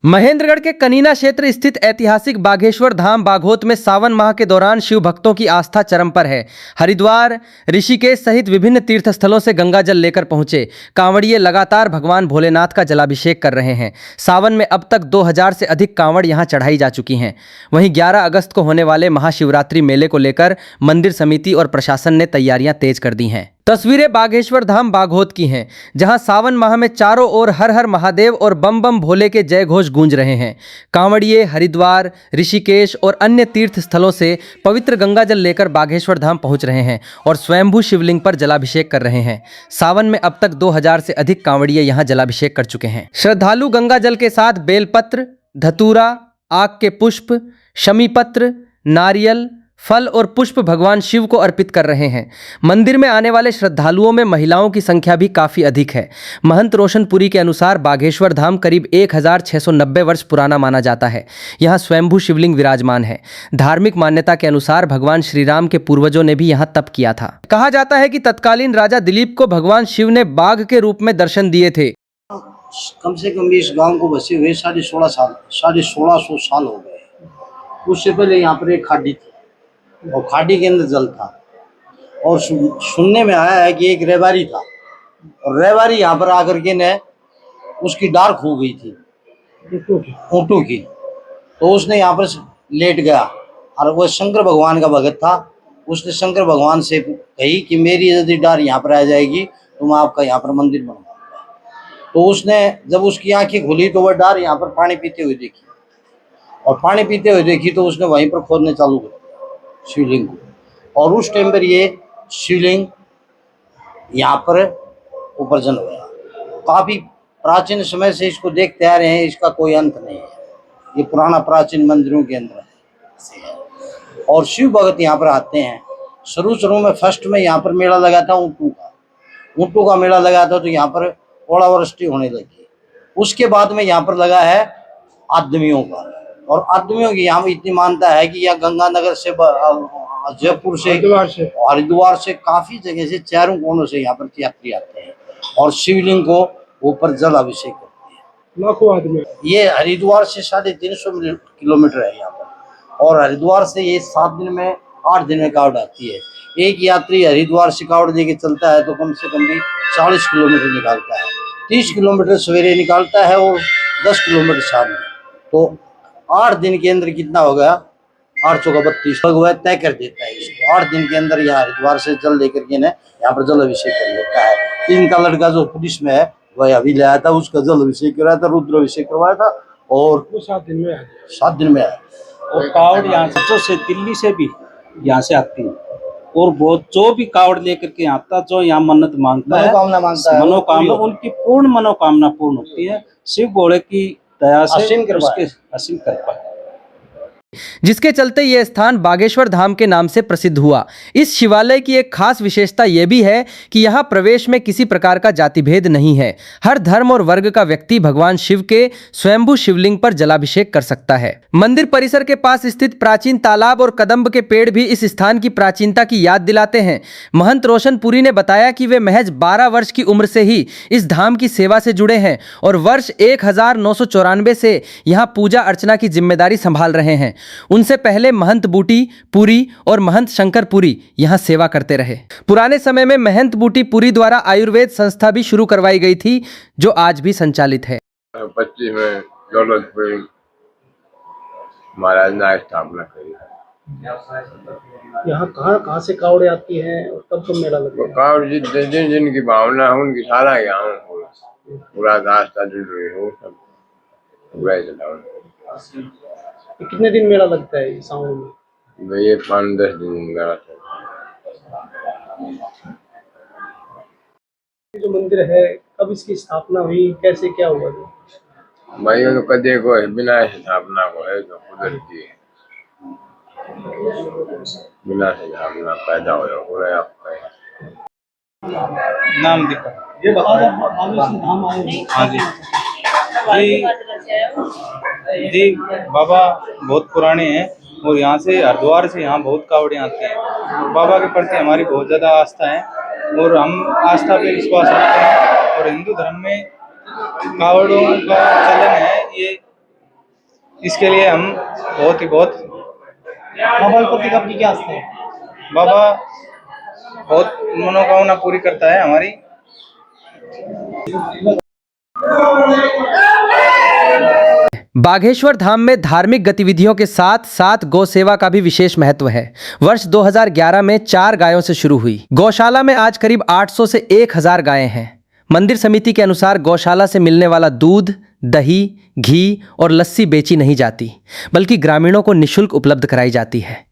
महेंद्रगढ़ के कनीना क्षेत्र स्थित ऐतिहासिक बाघेश्वर धाम बाघोत में सावन माह के दौरान शिव भक्तों की आस्था चरम पर है। हरिद्वार, ऋषिकेश सहित विभिन्न तीर्थ स्थलों से गंगा जल लेकर पहुंचे कांवड़िए लगातार भगवान भोलेनाथ का जलाभिषेक कर रहे हैं। सावन में अब तक 2000 से अधिक कांवड़ यहां चढ़ाई जा चुकी हैं। वहीं 11 अगस्त को होने वाले महाशिवरात्रि मेले को लेकर मंदिर समिति और प्रशासन ने तैयारियां तेज कर दी हैं। तस्वीरें बाघेश्वर धाम बाघोत की हैं, जहां सावन माह में चारों ओर हर हर महादेव और बम बम भोले के जय घोष गूंज रहे हैं। कांवड़िए हरिद्वार, ऋषिकेश और अन्य तीर्थ स्थलों से पवित्र गंगा जल लेकर बाघेश्वर धाम पहुंच रहे हैं और स्वयंभू शिवलिंग पर जलाभिषेक कर रहे हैं। सावन में अब तक 2000 से अधिक कांवड़िए यहां जलाभिषेक कर चुके हैं। श्रद्धालु गंगा जल के साथ बेलपत्र, धतूरा, आक के पुष्प, शमी पत्र, नारियल, फल और पुष्प भगवान शिव को अर्पित कर रहे हैं। मंदिर में आने वाले श्रद्धालुओं में महिलाओं की संख्या भी काफ़ी अधिक है। महंत रोशनपुरी के अनुसार बाघेश्वर धाम करीब 1690 वर्ष पुराना माना जाता है। यहाँ स्वयंभू शिवलिंग विराजमान है। धार्मिक मान्यता के अनुसार भगवान श्री राम के पूर्वजों ने भी यहाँ तप किया था। कहा जाता है कि तत्कालीन राजा दिलीप को भगवान शिव ने बाघ के रूप में दर्शन दिए थे। कम से कम इस गांव को बसे हुए 1650 साल हो गए। उससे पहले यहाँ पर एक खाड़ी थी और खाड़ी के अंदर जल था। और सुनने में आया है कि एक रेवारी था और रेवारी यहाँ पर आकर के ने उसकी डार खो गई थी ऊँटों की, तो उसने यहाँ पर लेट गया। और वह शंकर भगवान का भगत था। उसने शंकर भगवान से कही कि मेरी यदि डार यहाँ पर आ जाएगी तो मैं आपका यहाँ पर मंदिर बनवाऊंगा। तो उसने जब उसकी आंखें खुली तो वह डार यहाँ पर पानी पीते हुए देखी, और पानी पीते हुए देखी तो उसने वहीं पर खोदने चालू कर शिवलिंग को। और उस टाइम पर ये शिवलिंग यहाँ पर उपरजन हुआ। काफ़ी प्राचीन समय से इसको देखते आ रहे हैं, इसका कोई अंत नहीं है। ये पुराना प्राचीन मंदिरों के अंदर से है। और शिव भगत यहाँ पर आते हैं। शुरू में फर्स्ट में यहाँ पर मेला लगा था ऊँटों का मेला लगा था, तो यहाँ पर ओलावृष्टि होने लगी। उसके बाद में यहाँ पर लगा है आदमियों का, और आदमियों की यहाँ इतनी मानता है कि यह गंगानगर से, जयपुर से, हरिद्वार से, काफी जगह से, चारों कोनों से यहाँ पर यात्री आते हैं और शिवलिंग को ऊपर जल अभिषेक करते हैं। लाखों आदमी। ये हरिद्वार से 350 किलोमीटर है यहाँ पर, और हरिद्वार से ये 7 दिन में 8 दिन में कावड़ आती है। एक यात्री हरिद्वार से कावड़ लेके चलता है तो कम से कम भी 40 किलोमीटर निकालता है। 30 किलोमीटर सवेरे निकालता है और 10 किलोमीटर शाम में। तो 8 दिन के अंदर कितना हो गया? 8 चौका 32 वह तय कर देता है इसको। 8 दिन के अंदर यहाँ हरिद्वार से जल लेकर के यहाँ पर जल अभिषेक कर लेता है। इनका लड़का जो पुलिस में है वह अभी लाया था, उसका जल अभिषेक कराया था, रुद्र अभिषेक करवाया था, और 7 दिन में 7 दिन में आया। और कावड़ यहाँ से दिल्ली से भी यहाँ से आती है, और बहुत जो भी कावड़ लेकर के आता, जो यहाँ मन्नत मांगता है, मनोकामना उनकी पूर्ण मनोकामना पूर्ण होती है। शिव भोले की दया से असीम कृपा है, जिसके चलते यह स्थान बाघेश्वर धाम के नाम से प्रसिद्ध हुआ। इस शिवालय की एक खास विशेषता यह भी है कि यहाँ प्रवेश में किसी प्रकार का जाति भेद नहीं है। हर धर्म और वर्ग का व्यक्ति भगवान शिव के स्वयंभू शिवलिंग पर जलाभिषेक कर सकता है। मंदिर परिसर के पास स्थित प्राचीन तालाब और कदम्ब के पेड़ भी इस स्थान की प्राचीनता की याद दिलाते हैं। महंत रोशनपुरी ने बताया कि वे महज 12 वर्ष की उम्र से ही इस धाम की सेवा से जुड़े हैं और वर्ष 1994 से यहाँ पूजा अर्चना की जिम्मेदारी संभाल रहे हैं। उनसे पहले महंत बूटी पुरी और महंत शंकर पुरी यहाँ सेवा करते रहे। पुराने समय में महंत बूटी पुरी द्वारा आयुर्वेद संस्था भी शुरू करवाई गई थी, जो आज भी संचालित है। 25 में दौलतपुर महाराज ने स्थापना करी। यहाँ कहाँ से कावड़े आती हैं और कब तो मेला लगता है? कावड़ जिनकी भावना है उनकी सारा यहाँ पूरा रास्ता जुड़ रही हो, सब पूरा चला। कितने दिन मेला लगता है सावन में? ये 5-10 दिन मेला। जो मंदिर है कब इसकी स्थापना हुई, कैसे क्या हुआ? भाई तो कदे को बिना स्थापना को है जो कुदरती है, बिना स्थापना पैदा हो रहा है आपका नाम दीपक। ये धाम आए। हाँ जी, बाबा बहुत पुराने हैं और यहाँ से हरिद्वार से यहाँ बहुत कावड़े आते हैं। और बाबा के प्रति हमारी बहुत ज़्यादा आस्था है और हम आस्था पे विश्वास रखते हैं। और हिंदू धर्म में कावड़ों का चलन है, ये इसके लिए हम बहुत बाबा के प्रति आपकी क्या आस्था है? बाबा बहुत मनोकामना पूरी करता है हमारी। बागेश्वर धाम में धार्मिक गतिविधियों के साथ साथ गौ सेवा का भी विशेष महत्व है। वर्ष 2011 में 4 गायों से शुरू हुई गौशाला में आज करीब 800 से 1000 गायें हैं। मंदिर समिति के अनुसार गौशाला से मिलने वाला दूध, दही, घी और लस्सी बेची नहीं जाती, बल्कि ग्रामीणों को निःशुल्क उपलब्ध कराई जाती है।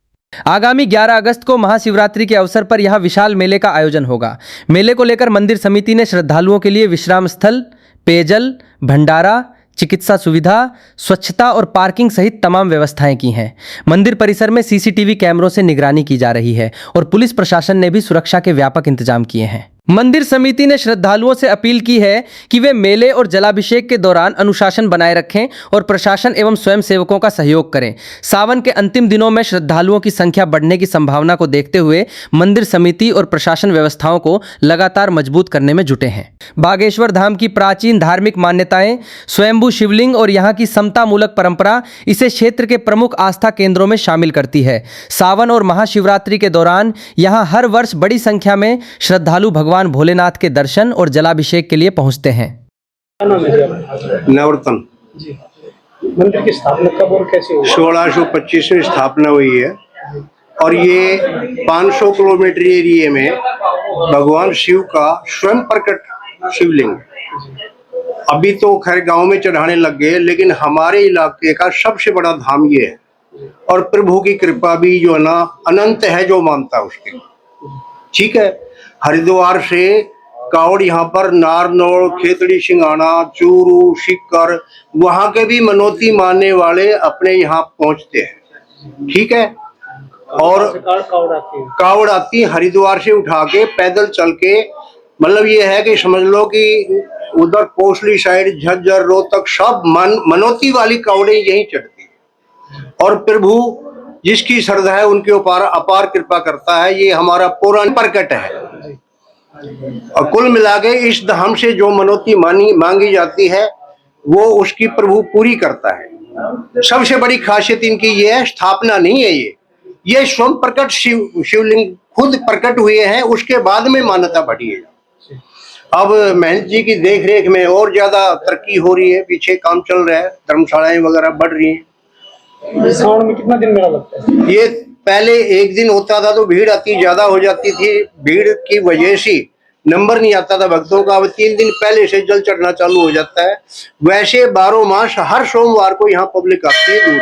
आगामी 11 अगस्त को महाशिवरात्रि के अवसर पर यहां विशाल मेले का आयोजन होगा। मेले को लेकर मंदिर समिति ने श्रद्धालुओं के लिए विश्राम स्थल, पेयजल, भंडारा, चिकित्सा सुविधा, स्वच्छता और पार्किंग सहित तमाम व्यवस्थाएं की हैं। मंदिर परिसर में सीसीटीवी कैमरों से निगरानी की जा रही है और पुलिस प्रशासन ने भी सुरक्षा के व्यापक इंतजाम किए हैं। मंदिर समिति ने श्रद्धालुओं से अपील की है कि वे मेले और जलाभिषेक के दौरान अनुशासन बनाए रखें और प्रशासन एवं स्वयंसेवकों का सहयोग करें। सावन के अंतिम दिनों में श्रद्धालुओं की संख्या बढ़ने की संभावना को देखते हुए मंदिर समिति और प्रशासन व्यवस्थाओं को लगातार मजबूत करने में जुटे हैं। बागेश्वर धाम की प्राचीन धार्मिक मान्यताएं, स्वयंभू शिवलिंग और यहाँ की समतामूलक परंपरा इसे क्षेत्र के प्रमुख आस्था केंद्रों में शामिल करती है। सावन और महाशिवरात्रि के दौरान यहाँ हर वर्ष बड़ी संख्या में श्रद्धालु भगवान भोलेनाथ के दर्शन और जलाभिषेक के लिए पहुंचते हैं। क्या नाम है जी आपका? नवरत्न जी, मंदिर की स्थापना कब और कैसे हुई? 1625 में स्थापना हुई है और ये 500 किलोमीटर एरिया में भगवान शिव का स्वयं प्रकट शिवलिंग। अभी तो खैर गांव में चढ़ाने लग गए, लेकिन हमारे इलाके का सबसे बड़ा धाम ये है और प्रभु की कृपा भी जो है ना अनंत है, जो मानता है उसके। ठीक है, हरिद्वार से कावड़ यहाँ पर नारनौल, खेतड़ी, सिंगाना, चूरू, शिक्कर, वहां के भी मनोती मानने वाले अपने यहाँ पहुंचते हैं। ठीक है, और कावड़ आती है हरिद्वार से उठा के पैदल चल के, मतलब ये है कि समझ लो कि उधर कोसली साइड, झज्जर, रोहतक सब मनोती वाली कावड़े यहीं चढ़ती है और प्रभु जिसकी श्रद्धा है उनके ऊपर अपार कृपा करता है। ये हमारा पुराण प्रकट है और कुल मिला के इस धाम से जो मनोती मांगी जाती है वो उसकी प्रभु पूरी करता है। सबसे बड़ी खासियत इनकी ये है, स्थापना नहीं है, ये स्वयं प्रकट शिवलिंग खुद प्रकट हुए हैं, उसके बाद में मान्यता बढ़ी है। अब महंत जी की देख रेख में और ज्यादा तरक्की हो रही है, पीछे काम चल रहा है, धर्मशालाएं वगैरह बढ़ रही हैं। सावन में कितना दिन मेला लगता है? ये पहले एक दिन होता था तो भीड़ आती ज्यादा हो जाती थी, भीड़ की वजह से नंबर नहीं आता था भक्तों का। अब 3 दिन पहले से जल चढ़ना चालू हो जाता है। वैसे 12 मास हर सोमवार को यहाँ पब्लिक आती है दूर।